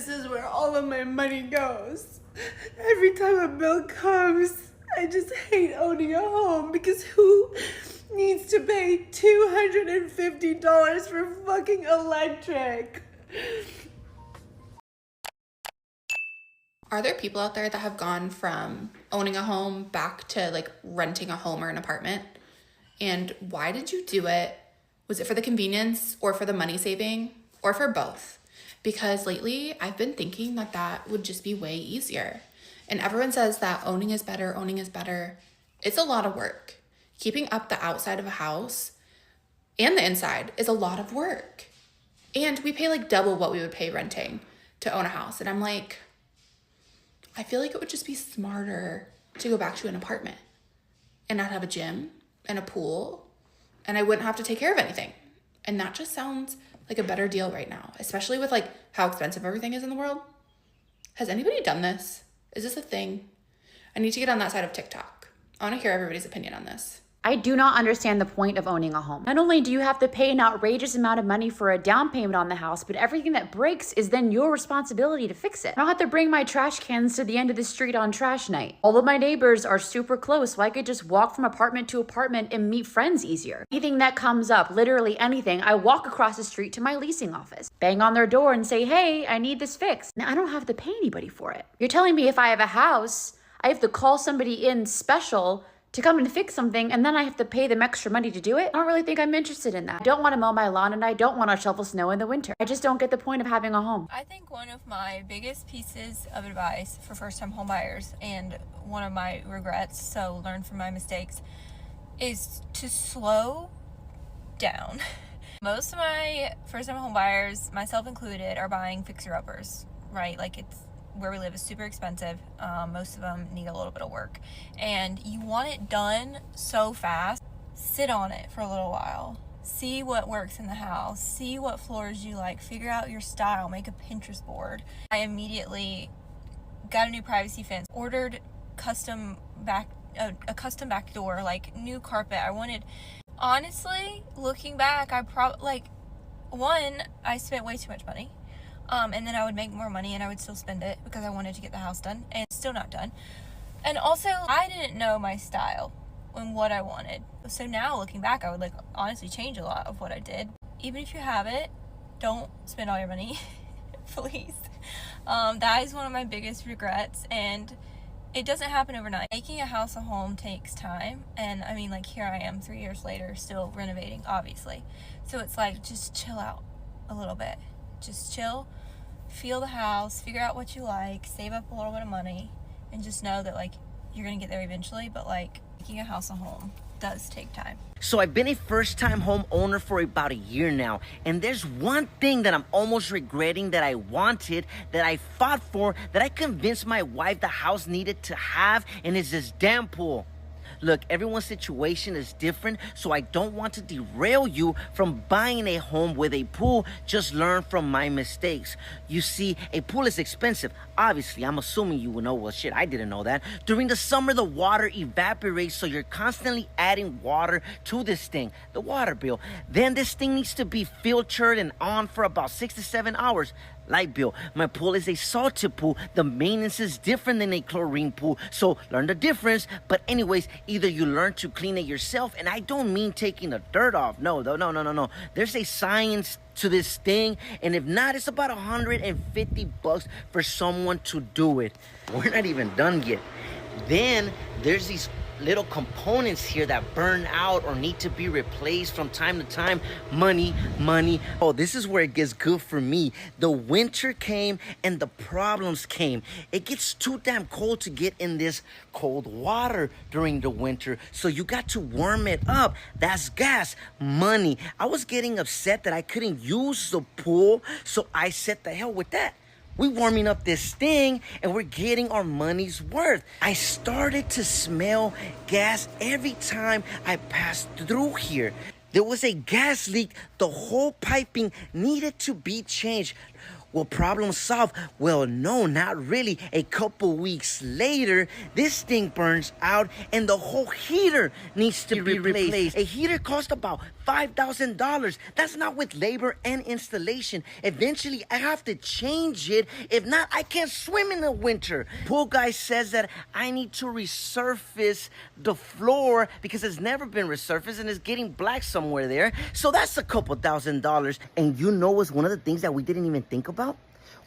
this is where all of my money goes. Every time a bill comes, I just hate owning a home because who needs to pay $250 for fucking electric? Are there people out there that have gone from owning a home back to like renting a home or an apartment? And why did you do it? Was it for the convenience or for the money saving or for both? Because lately I've been thinking that that would just be way easier. And everyone says that owning is better, owning is better. It's a lot of work. Keeping up the outside of a house and the inside is a lot of work. And we pay like double what we would pay renting to own a house. And I'm like, I feel like it would just be smarter to go back to an apartment and not have a gym and a pool, and I wouldn't have to take care of anything. And that just sounds like a better deal right now, especially with like how expensive everything is in the world. Has anybody done this? Is this a thing? I need to get on that side of TikTok. I want to hear everybody's opinion on this. I do not understand the point of owning a home. Not only do you have to pay an outrageous amount of money for a down payment on the house, but everything that breaks is then your responsibility to fix it. I don't have to bring my trash cans to the end of the street on trash night. All of my neighbors are super close, so I could just walk from apartment to apartment and meet friends easier. Anything that comes up, literally anything, I walk across the street to my leasing office, bang on their door and say, hey, I need this fixed. Now, I don't have to pay anybody for it. You're telling me if I have a house, I have to call somebody in special to come and fix something, and then I have to pay them extra money to do it? I don't really think I'm interested in that. I don't want to mow my lawn, and I don't want to shovel snow in the winter. I just don't get the point of having a home. I think one of my biggest pieces of advice for first-time home buyers, and one of my regrets, so learn from my mistakes, is to slow down. Most of my first-time home buyers, myself included, are buying fixer-uppers, right? Like, it's where we live is super expensive. Most of them need a little bit of work, and you want it done so fast. Sit on it for a little while, see what works in the house, see what floors you like, figure out your style, make a Pinterest board. I immediately got a new privacy fence, ordered a custom back door, like new carpet. I wanted, honestly, looking back, I spent way too much money. And then I would make more money and I would still spend it because I wanted to get the house done, and it's still not done. And also, I didn't know my style and what I wanted. So now looking back, I would honestly change a lot of what I did. Even if you have it, don't spend all your money, please. That is one of my biggest regrets, and it doesn't happen overnight. Making a house a home takes time, and I mean, here I am 3 years later, still renovating, obviously. So it's just chill out a little bit. Just chill, feel the house, figure out what you like, save up a little bit of money, and just know that you're gonna get there eventually. But making a house a home does take time. So I've been a first-time home owner for about a year now, and there's one thing that I'm almost regretting that I wanted, that I fought for, that I convinced my wife the house needed to have, and it's this damn pool. Look, everyone's situation is different, so I don't want to derail you from buying a home with a pool. Just learn from my mistakes. You see, a pool is expensive. Obviously, I'm assuming you will know. Well, shit, I didn't know that. During the summer, the water evaporates, so you're constantly adding water to this thing, the water bill. Then this thing needs to be filtered and on for about 6 to 7 hours. Light bill. My pool is a salted pool. The maintenance is different than a chlorine pool, so learn the difference. But anyways, either you learn to clean it yourself, and I don't mean taking the dirt off. No. There's a science to this thing, and if not, it's about $150 for someone to do it. We're not even done yet. Then there's these little components here that burn out or need to be replaced from time to time. Money. Oh, this is where it gets good for me. The winter came and the problems came. It gets too damn cold to get in this cold water during the winter, so you got to warm it up. That's gas. Money. I was getting upset that I couldn't use the pool, so I said, the hell with that. We're warming up this thing and we're getting our money's worth. I started to smell gas every time I passed through here. There was a gas leak. The whole piping needed to be changed. Well, problem solved. Well, no, not really. A couple weeks later, this thing burns out and the whole heater needs to be replaced. A heater costs about $5,000. That's not with labor and installation. Eventually, I have to change it. If not, I can't swim in the winter. Pool guy says that I need to resurface the floor because it's never been resurfaced and it's getting black somewhere there. So that's a couple $1,000. And you know what's one of the things that we didn't even think about?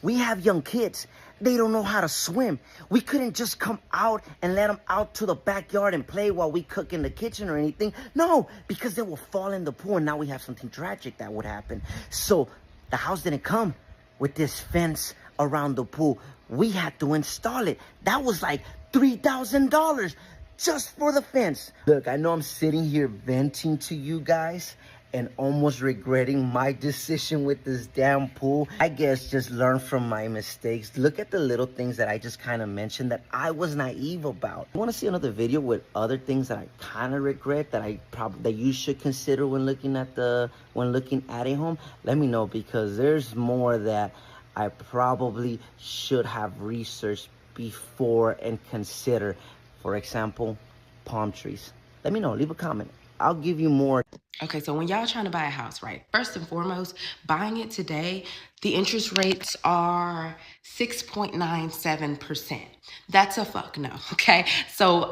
We have young kids. They don't know how to swim. We couldn't just come out and let them out to the backyard and play while we cook in the kitchen or anything. No, because they will fall in the pool and now we have something tragic that would happen. So the house didn't come with this fence around the pool. We had to install it. That was like $3,000 just for the fence. Look, I know I'm sitting here venting to you guys and almost regretting my decision with this damn pool. I guess just learn from my mistakes. Look at the little things that I just kind of mentioned that I was naive about. You want to see another video with other things that I kind of regret that you should consider when looking at a home? Let me know, because there's more that I probably should have researched before and consider. For example, palm trees. Let me know, leave a comment. I'll give you more. Okay, so when y'all trying to buy a house, right? First and foremost, buying it today, the interest rates are 6.97%. That's a fuck no, okay? So,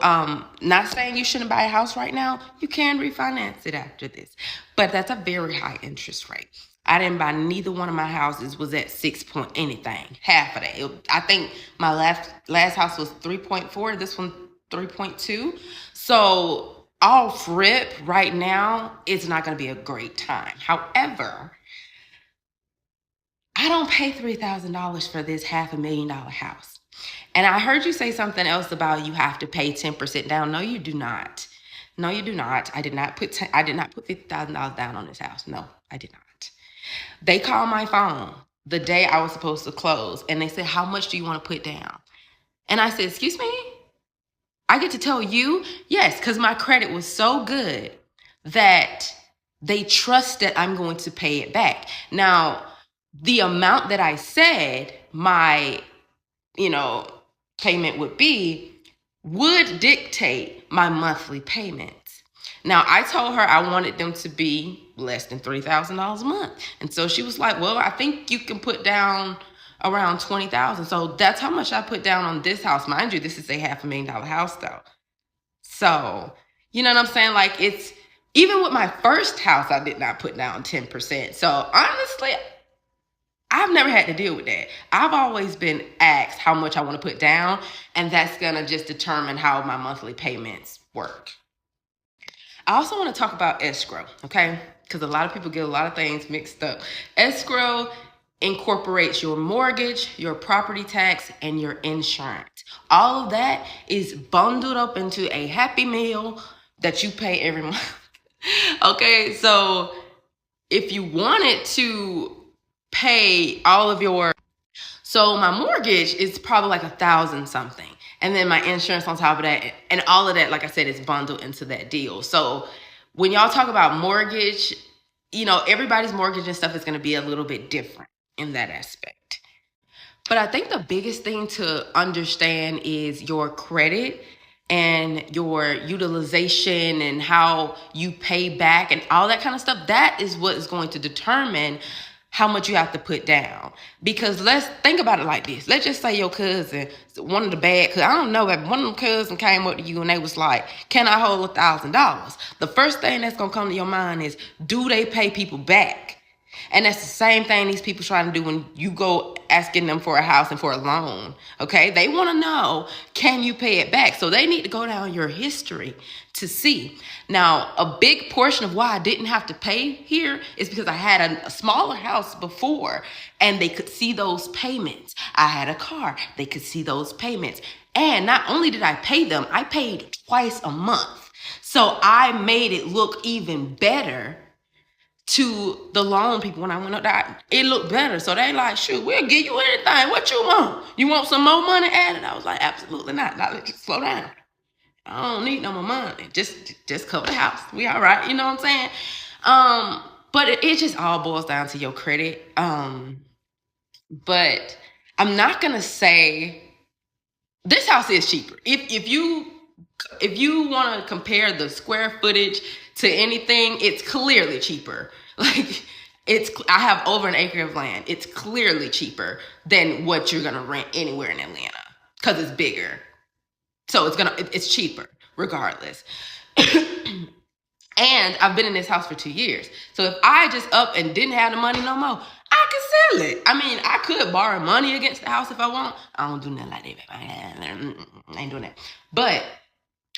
not saying you shouldn't buy a house right now. You can refinance it after this, but that's a very high interest rate. I didn't buy neither one of my houses was at 6 point anything, half of that. I think my last house was 3.4, this one 3.2. So off rip right now, it's not going to be a great time. However, I don't pay $3,000 for this $500,000 house. And I heard you say something else about you have to pay 10% down. No, you do not. No, you do not. I did not put $50,000 down on this house. No, I did not. They called my phone the day I was supposed to close, and they said, "How much do you want to put down?" And I said, "Excuse me? I get to tell you?" Yes, because my credit was so good that they trust that I'm going to pay it back. Now, the amount that I said my, payment would dictate my monthly payments. Now, I told her I wanted them to be less than $3,000 a month. And so she was like, "Well, I think you can put down around $20,000. So that's how much I put down on this house. Mind you, this is a $500,000 house though. So, you know what I'm saying? Like, it's, even with my first house, I did not put down 10%. So honestly, I've never had to deal with that. I've always been asked how much I want to put down, and that's gonna just determine how my monthly payments work. I also want to talk about escrow, okay? Because a lot of people get a lot of things mixed up. Escrow incorporates your mortgage, your property tax, and your insurance. All of that is bundled up into a happy meal that you pay every month. Okay, so if you wanted to pay all of your, so my mortgage is probably like $1,000 something. And then my insurance on top of that, and all of that, like I said, is bundled into that deal. So when y'all talk about mortgage, everybody's mortgage and stuff is going to be a little bit different in that aspect. But I think the biggest thing to understand is your credit and your utilization and how you pay back and all that kind of stuff. That is what is going to determine how much you have to put down. Because let's think about it like this. Let's just say your cousin, one of the bad, I don't know, but one of them cousins came up to you and they was like, "Can I hold $1,000? The first thing that's going to come to your mind is, do they pay people back? And that's the same thing these people trying to do when you go asking them for a house and for a loan, okay? They want to know, can you pay it back? So they need to go down your history to see. Now, a big portion of why I didn't have to pay here is because I had a smaller house before and they could see those payments. I had a car, they could see those payments. And not only did I pay them, I paid twice a month. So I made it look even better to the loan people. When I went up there, it looked better. So they like, "Shoot, we'll give you anything. What you want? You want some more money added?" I was like, "Absolutely not. Now let's just slow down. I don't need no more money. Just cover the house. We all right." You know what I'm saying? But it just all boils down to your credit. but I'm not gonna say this house is cheaper. If you want to compare the square footage to anything, it's clearly cheaper. Like I have over an acre of land. It's clearly cheaper than what you're gonna rent anywhere in Atlanta because it's bigger. So it's cheaper regardless. And I've been in this house for 2 years. So if I just up and didn't have the money no more, I could sell it. I mean, I could borrow money against the house if I want. I don't do nothing like that. I ain't doing that. But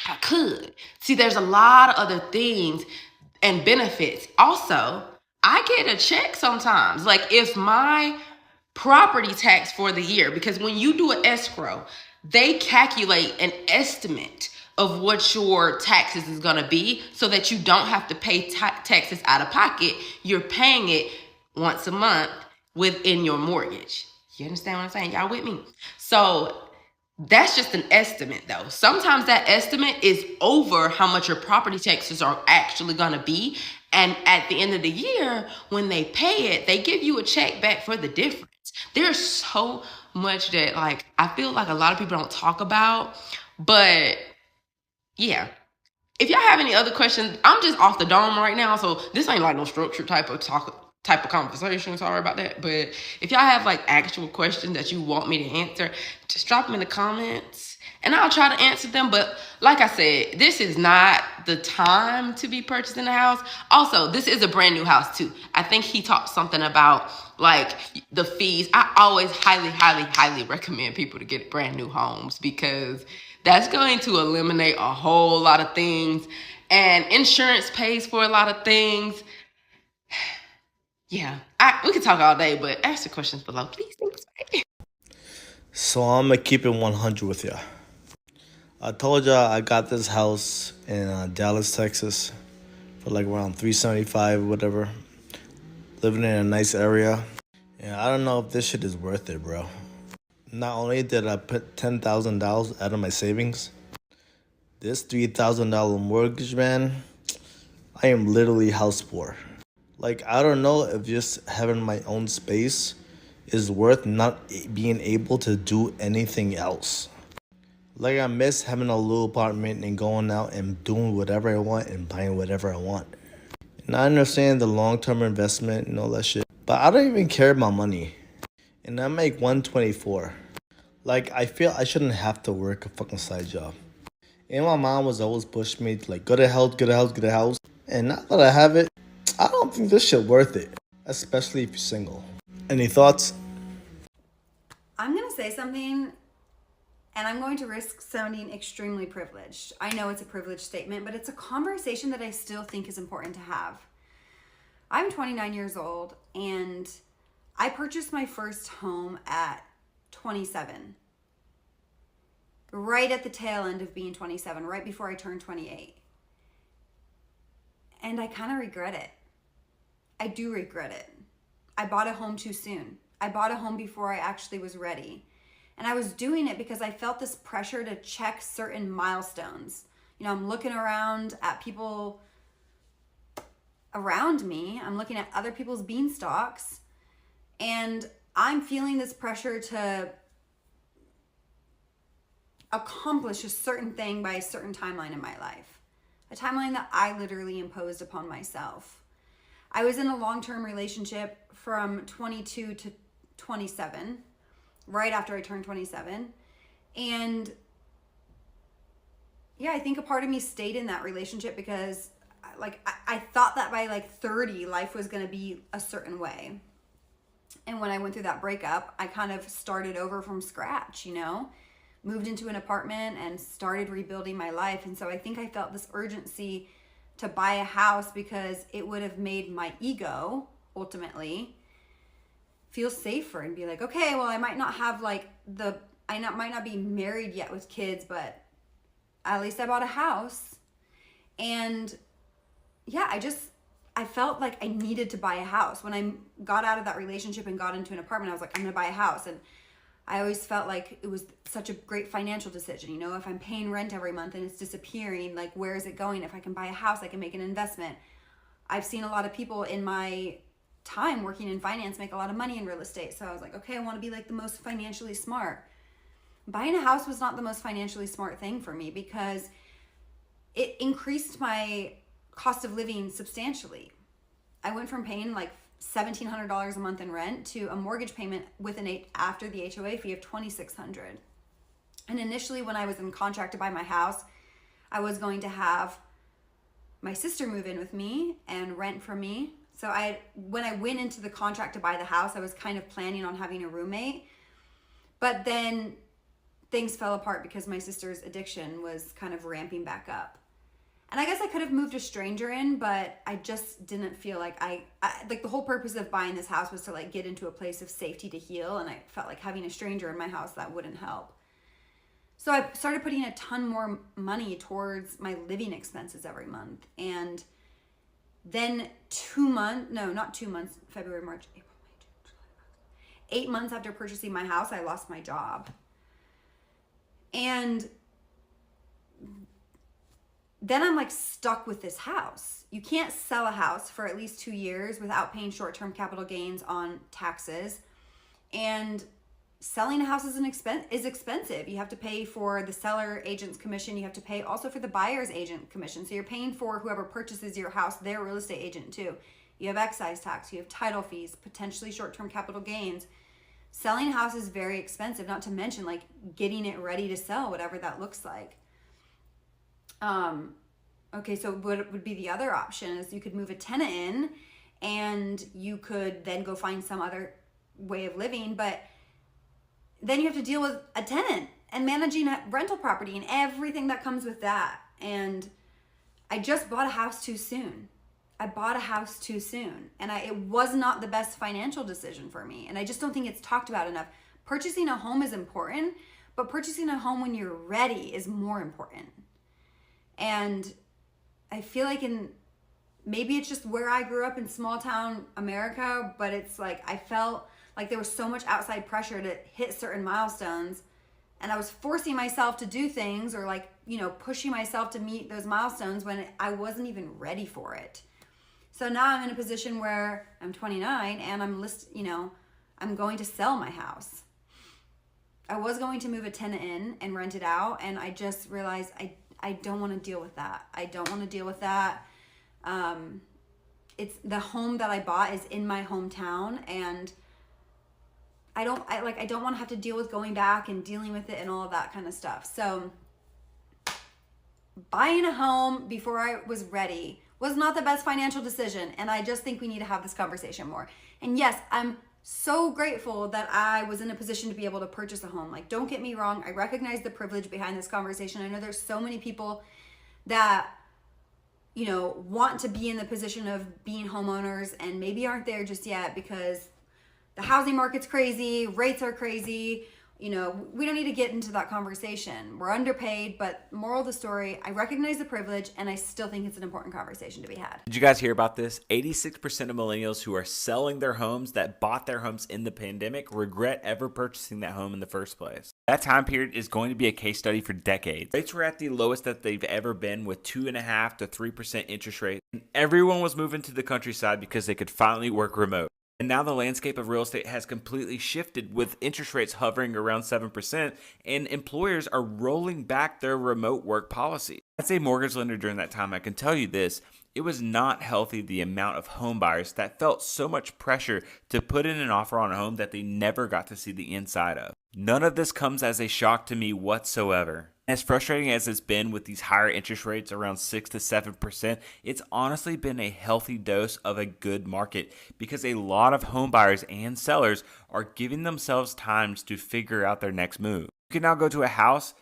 I could. See, there's a lot of other things and benefits. Also, I get a check sometimes. Like if my property tax for the year, because when you do an escrow, they calculate an estimate of what your taxes is going to be so that you don't have to pay taxes out of pocket. You're paying it once a month within your mortgage. You understand what I'm saying? Y'all with me? So that's just an estimate though. Sometimes that estimate is over how much your property taxes are actually going to be. And at the end of the year, when they pay it, they give you a check back for the difference. There's so much that like I feel like a lot of people don't talk about, but yeah. If y'all have any other questions, I'm just off the dome right now, so this ain't like no structured type of conversation. Sorry about that. But if y'all have like actual questions that you want me to answer, just drop them in the comments and I'll try to answer them. But like I said, this is not the time to be purchasing a house. Also, this is a brand new house too. I think he talked something about like the fees. I always highly recommend people to get brand new homes because that's going to eliminate a whole lot of things. And insurance pays for a lot of things. Yeah, we could talk all day, but ask the questions below, please. Thanks. So I'm gonna keep it 100 with ya. I told y'all I got this house in Dallas, Texas, for like around $375, whatever. Living in a nice area. And I don't know if this shit is worth it, bro. Not only did I put $10,000 out of my savings, this $3,000 mortgage, man, I am literally house poor. Like, I don't know if just having my own space is worth not being able to do anything else. Like, I miss having a little apartment and going out and doing whatever I want and buying whatever I want. And I understand the long-term investment and all that shit, but I don't even care about money. And I make $124. Like, I feel I shouldn't have to work a fucking side job. And my mom was always pushing me to like, go to house, get a house, get a house. And now that I have it, I don't think this shit worth it. Especially if you're single. Any thoughts? I'm going to say something, and I'm going to risk sounding extremely privileged. I know it's a privileged statement, but it's a conversation that I still think is important to have. I'm 29 years old, and I purchased my first home at 27. Right at the tail end of being 27, right before I turned 28. And I kind of regret it. I do regret it. I bought a home too soon. I bought a home before I actually was ready. And I was doing it because I felt this pressure to check certain milestones. You know, I'm looking around at people around me. I'm looking at other people's beanstalks. And I'm feeling this pressure to accomplish a certain thing by a certain timeline in my life. A timeline that I literally imposed upon myself. I was in a long-term relationship from 22 to 27, right after I turned 27. And yeah, I think a part of me stayed in that relationship because like I thought that by like 30, life was going to be a certain way. And when I went through that breakup, I kind of started over from scratch, you know? Moved into an apartment and started rebuilding my life. And so I think I felt this urgency to buy a house because it would have made my ego ultimately feel safer and be like, okay, well, I might not have like might not be married yet with kids, but at least I bought a house. And yeah, I felt like I needed to buy a house. When I got out of that relationship and got into an apartment, I was like, I'm gonna buy a house. And I always felt like it was such a great financial decision. You know, if I'm paying rent every month and it's disappearing, like where is it going? If I can buy a house, I can make an investment. I've seen a lot of people in my time working in finance, make a lot of money in real estate. So I was like, okay, I want to be like the most financially smart. Buying a house was not the most financially smart thing for me because it increased my cost of living substantially. I went from paying like $1,700 a month in rent to a mortgage payment with after the HOA fee of $2,600. And initially, when I was in contract to buy my house, I was going to have my sister move in with me and rent from me. So when I went into the contract to buy the house, I was kind of planning on having a roommate. But then things fell apart because my sister's addiction was kind of ramping back up. And I guess I could have moved a stranger in, but I just didn't feel like like the whole purpose of buying this house was to like get into a place of safety to heal. And I felt like having a stranger in my house, that wouldn't help. So I started putting a ton more money towards my living expenses every month. And then 2 months, no, not 2 months, February, March, April, May, June, July, August. 8 months after purchasing my house, I lost my job. And then I'm like stuck with this house. You can't sell a house for at least 2 years without paying short-term capital gains on taxes. And selling a house is expensive. You have to pay for the seller agent's commission. You have to pay also for the buyer's agent commission. So you're paying for whoever purchases your house, their real estate agent too. You have excise tax, you have title fees, potentially short-term capital gains. Selling a house is very expensive, not to mention like getting it ready to sell, whatever that looks like. Okay, so what would be the other option is you could move a tenant in and you could then go find some other way of living, but then you have to deal with a tenant and managing a rental property and everything that comes with that. And I just bought a house too soon. And it was not the best financial decision for me. And I just don't think it's talked about enough. Purchasing a home is important, but purchasing a home when you're ready is more important. And I feel like maybe it's just where I grew up in small town America, but it's like I felt like there was so much outside pressure to hit certain milestones, and I was forcing myself to do things or like, pushing myself to meet those milestones when I wasn't even ready for it. So now I'm in a position where I'm 29 and I'm going to sell my house. I was going to move a tenant in and rent it out, and I just realized I don't want to deal with that. It's the home that I bought is in my hometown, and I don't want to have to deal with going back and dealing with it and all of that kind of stuff. So buying a home before I was ready was not the best financial decision. And I just think we need to have this conversation more. And yes, I'm so grateful that I was in a position to be able to purchase a home. Like, don't get me wrong. I recognize the privilege behind this conversation. I know there's so many people that, want to be in the position of being homeowners and maybe aren't there just yet because the housing market's crazy, rates are crazy. We don't need to get into that conversation. We're underpaid, but moral of the story, I recognize the privilege and I still think it's an important conversation to be had. Did you guys hear about this? 86% of millennials who are selling their homes that bought their homes in the pandemic regret ever purchasing that home in the first place. That time period is going to be a case study for decades. Rates were at the lowest that they've ever been, with 2.5% to 3% interest rate. And everyone was moving to the countryside because they could finally work remote. And now the landscape of real estate has completely shifted, with interest rates hovering around 7%, and employers are rolling back their remote work policy. As a mortgage lender during that time, I can tell you this: it was not healthy, the amount of home buyers that felt so much pressure to put in an offer on a home that they never got to see the inside of. None of this comes as a shock to me whatsoever. As frustrating as it's been with these higher interest rates around 6 to 7%, it's honestly been a healthy dose of a good market, because a lot of home buyers and sellers are giving themselves times to figure out their next move. You can now go to a house,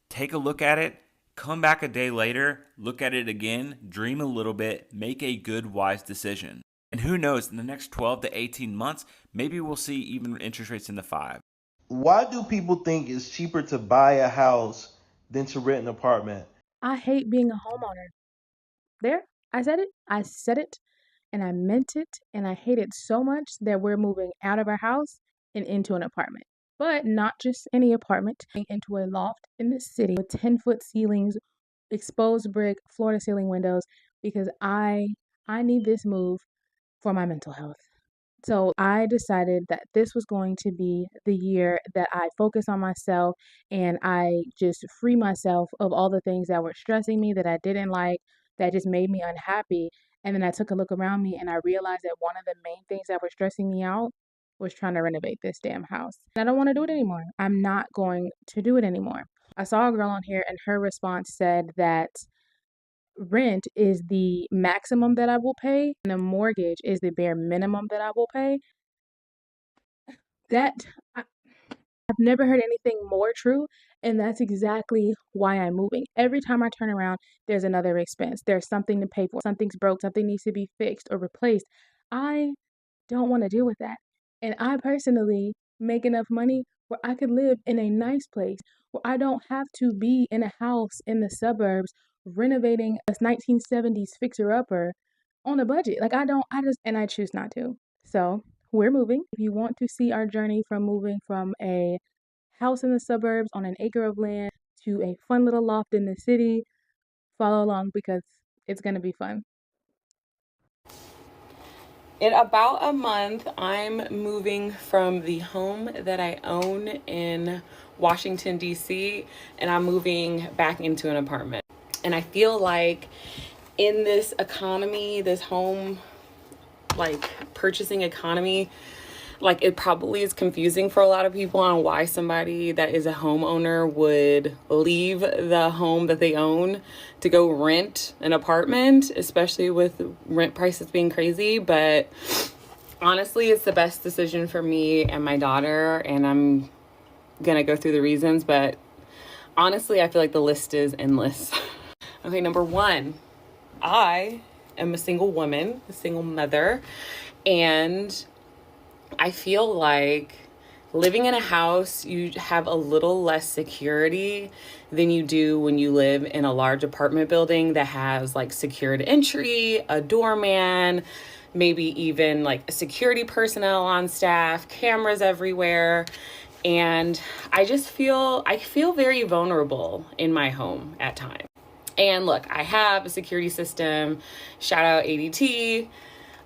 take a look at it, come back a day later, look at it again, dream a little bit, make a good, wise decision. And who knows, in the next 12 to 18 months, maybe we'll see even interest rates in the 5. Why do people think it's cheaper to buy a house than to rent an apartment? I hate being a homeowner. There, I said it, and I meant it, and I hate it so much that we're moving out of our house and into an apartment. But not just any apartment, into a loft in the city with 10-foot ceilings, exposed brick, floor-to-ceiling windows, because I need this move for my mental health. So I decided that this was going to be the year that I focus on myself and I just free myself of all the things that were stressing me, that I didn't like, that just made me unhappy. And then I took a look around me and I realized that one of the main things that were stressing me out was trying to renovate this damn house. And I don't want to do it anymore. I'm not going to do it anymore. I saw a girl on here and her response said that rent is the maximum that I will pay and the mortgage is the bare minimum that I will pay. That I've never heard anything more true, and that's exactly why I'm moving. Every time I turn around, there's another expense. There's something to pay for. Something's broke, something needs to be fixed or replaced. I don't want to deal with that. And I personally make enough money where I could live in a nice place, where I don't have to be in a house in the suburbs renovating a 1970s fixer-upper on a budget. Like and I choose not to. So we're moving. If you want to see our journey from moving from a house in the suburbs on an acre of land to a fun little loft in the city, follow along because it's going to be fun. In about a month, I'm moving from the home that I own in Washington, D.C., and I'm moving back into an apartment. And I feel like in this economy, this home, like purchasing economy, like it probably is confusing for a lot of people on why somebody that is a homeowner would leave the home that they own to go rent an apartment, especially with rent prices being crazy. But honestly, it's the best decision for me and my daughter, and I'm gonna go through the reasons, but honestly, I feel like the list is endless. Okay, number one, I am a single woman, a single mother, and I feel like living in a house, you have a little less security than you do when you live in a large apartment building that has like secured entry, a doorman, maybe even like security personnel on staff, cameras everywhere. And I feel very vulnerable in my home at times. And look, I have a security system, shout out ADT.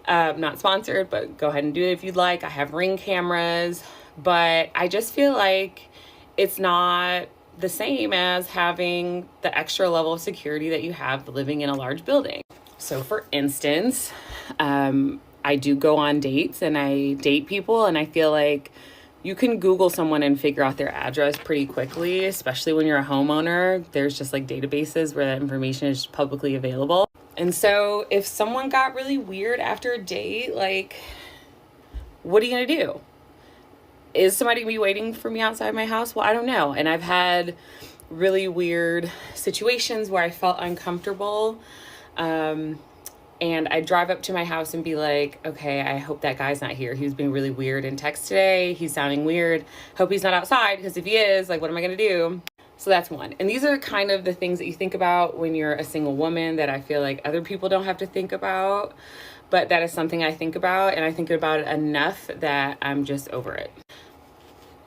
Not sponsored, but go ahead and do it if you'd like. I have Ring cameras, but I just feel like it's not the same as having the extra level of security that you have living in a large building. So for instance, I do go on dates and I date people, and I feel like you can Google someone and figure out their address pretty quickly, especially when you're a homeowner. There's just like databases where that information is publicly available. And so if someone got really weird after a date, like, what are you gonna do? Is somebody gonna be waiting for me outside my house? Well, I don't know. And I've had really weird situations where I felt uncomfortable. And I'd drive up to my house and be like, okay, I hope that guy's not here. He was being really weird in text today. He's sounding weird. Hope he's not outside, because if he is, like, what am I gonna do? So that's one. And these are kind of the things that you think about when you're a single woman that I feel like other people don't have to think about. But that is something I think about, and I think about it enough that I'm just over it.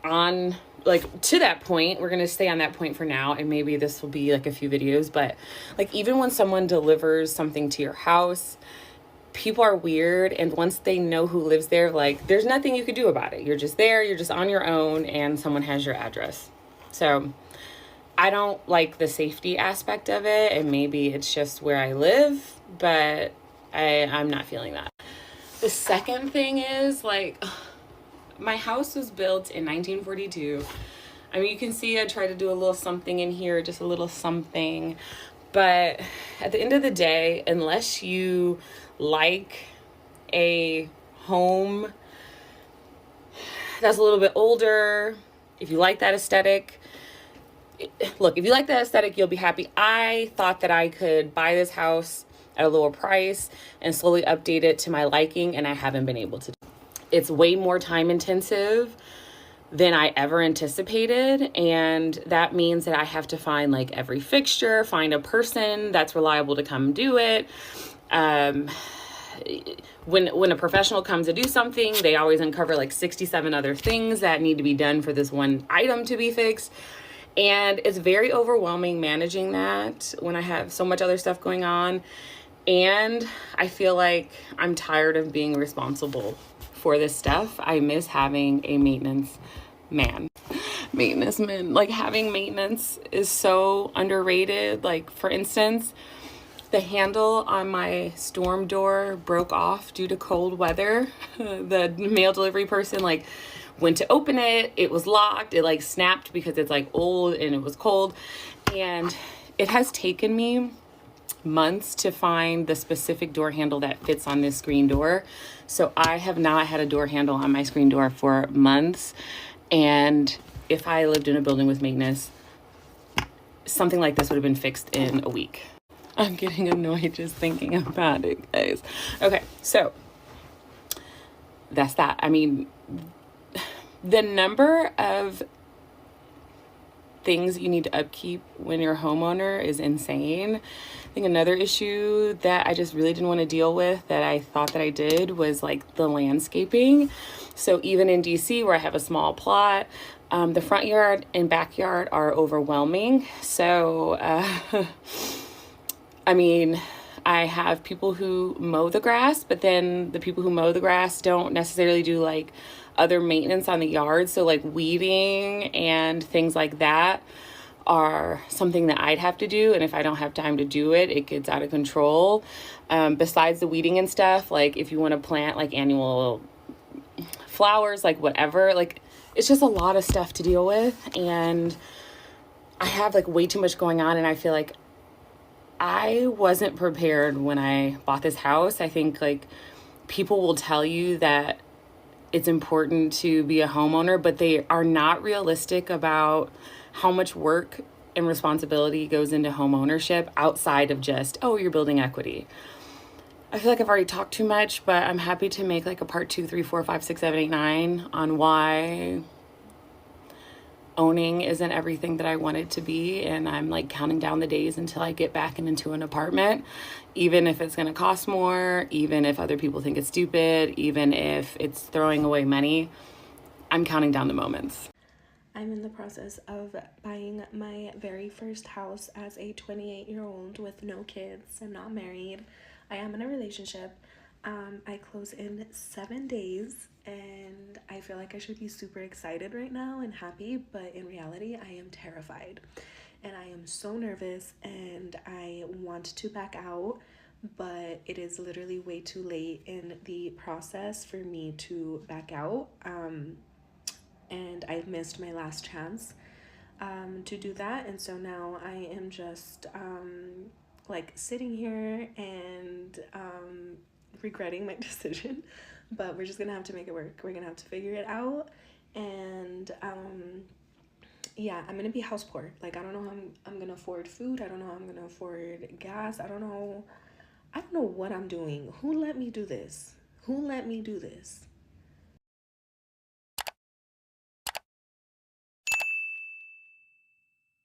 On, like, to that point, we're going to stay on that point for now, and maybe this will be like a few videos, but like even when someone delivers something to your house, people are weird, and once they know who lives there, like there's nothing you could do about it. You're just there, you're just on your own, and someone has your address. So I don't like the safety aspect of it, and maybe it's just where I live, but I'm not feeling that. The second thing is, like, my house was built in 1942. I mean, you can see I tried to do a little something in here, just a little something. But at the end of the day, unless you like a home that's a little bit older, if you like that aesthetic, look, if you like that aesthetic, you'll be happy. I thought that I could buy this house at a lower price and slowly update it to my liking, and I haven't been able to. It's way more time intensive than I ever anticipated, and that means that I have to find like every fixture, find a person that's reliable to come do it. When a professional comes to do something, they always uncover like 67 other things that need to be done for this one item to be fixed. And it's very overwhelming managing that when I have so much other stuff going on. And I feel like I'm tired of being responsible for this stuff. I miss having a maintenance man. Maintenance man. Like, having maintenance is so underrated. Like, for instance, the handle on my storm door broke off due to cold weather. The mail delivery person like went to open it. It was locked. It like snapped because it's like old and it was cold. And it has taken me months to find the specific door handle that fits on this screen door. So I have not had a door handle on my screen door for months. And if I lived in a building with maintenance, something like this would have been fixed in a week. I'm getting annoyed just thinking about it, guys. Okay, so that's that. I mean, the number of things you need to upkeep when you're a homeowner is insane. I think another issue that I just really didn't want to deal with that I thought that I did was like the landscaping. So even in DC, where I have a small plot, the front yard and backyard are overwhelming. So, I mean, I have people who mow the grass, but then the people who mow the grass don't necessarily do like other maintenance on the yard. So like weeding and things like that are something that I'd have to do. And if I don't have time to do it, it gets out of control. Besides the weeding and stuff, like if you want to plant like annual flowers, like whatever, like it's just a lot of stuff to deal with. And I have like way too much going on. And I feel like I wasn't prepared when I bought this house. I think like people will tell you that it's important to be a homeowner, but they are not realistic about how much work and responsibility goes into home ownership outside of just, oh, you're building equity. I feel like I've already talked too much, but I'm happy to make like a part 2, 3, 4, 5, 6, 7, 8, 9 on why owning isn't everything that I want it to be. And I'm like counting down the days until I get back into an apartment, even if it's going to cost more, even if other people think it's stupid, even if it's throwing away money. I'm counting down the moments. I'm in the process of buying my very first house as a 28-year-old with no kids. I'm not married. I am in a relationship. I close in 7 days and I feel like I should be super excited right now and happy, but in reality, I am terrified and I am so nervous and I want to back out, but it is literally way too late in the process for me to back out. And I've missed my last chance to do that. And so now I am just like sitting here and regretting my decision, but we're just gonna have to make it work. We're gonna have to figure it out. And yeah, I'm gonna be house poor. Like, I don't know how I'm gonna afford food. I don't know how I'm gonna afford gas. I don't know what I'm doing. Who let me do this? Who let me do this?